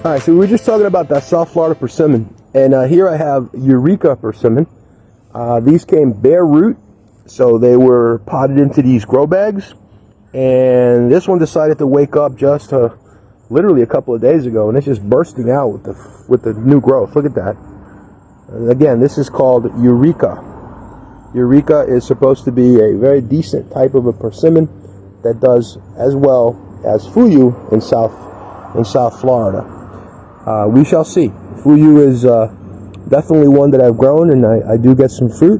All right, so we were just talking about that South Florida persimmon, and here I have Eureka persimmon. These came bare root, so they were potted into these grow bags, and this one decided to wake up just literally a couple of days ago, and it's just bursting out with the new growth. Look at that. And again, this is called Eureka. Eureka is supposed to be a very decent type of a persimmon that does as well as Fuyu in South Florida. We shall see. Fuyu is definitely one that I've grown, and I do get some fruit,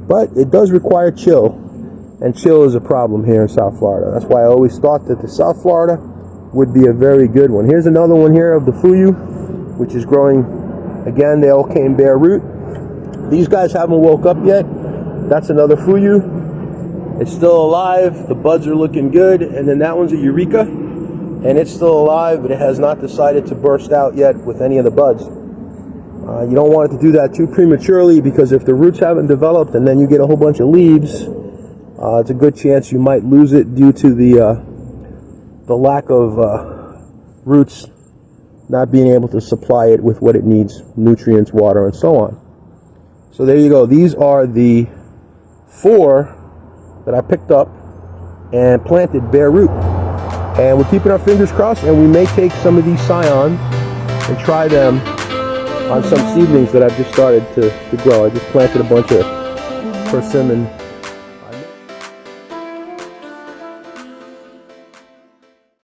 but it does require chill, and chill is a problem here in South Florida. That's why I always thought that the South Florida would be a very good one. Here's another one here of the Fuyu, which is growing. Again, they all came bare root. These guys haven't woke up yet. That's another Fuyu. It's still alive. The buds are looking good. And then that one's a Eureka, and it's still alive, but it has not decided to burst out yet with any of the buds. You don't want it to do that too prematurely, because if the roots haven't developed and then you get a whole bunch of leaves, it's a good chance you might lose it due to the lack of roots not being able to supply it with what it needs, nutrients, water, and so on. So there you go. These are the 4 that I picked up and planted bare root. And we're keeping our fingers crossed, and we may take some of these scions and try them on some seedlings that I've just started to grow. I just planted a bunch of persimmon